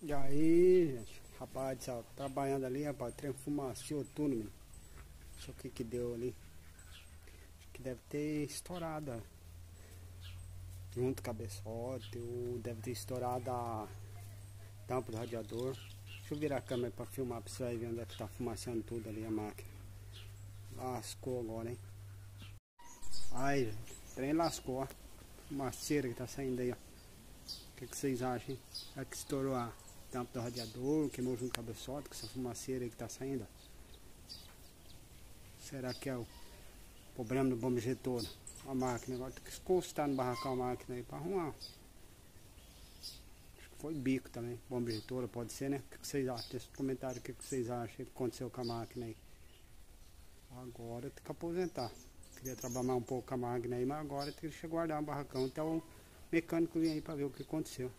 E aí, gente, rapaz, ó, trabalhando ali, rapaz, o trem fumaciou tudo, menino. Isso aqui que deu ali. Acho que deve ter estourado junto com a cabeçote, ou deve ter estourado a tampa do radiador. Deixa eu virar a câmera pra filmar pra você ver onde é que tá fumaciando tudo ali a máquina. Lascou agora, hein? Ai, gente, o trem lascou, ó. Fumaceira que tá saindo aí, ó. O que vocês acham, hein? É que estourou a tampa do radiador, queimou junto com a cabeçote, com essa fumaceira aí que tá saindo, ó. Será que é o problema do bomba injetor? A máquina, agora tem que encostar no barracão a máquina aí pra arrumar. Acho que foi bico também, bomba injetora, pode ser, né? O que vocês acham? Deixa no comentário o que vocês acham que aconteceu com a máquina aí. Agora tem que aposentar. Queria trabalhar um pouco com a máquina aí, mas agora tem que guardar o barracão até o mecânico vir aí pra ver o que aconteceu.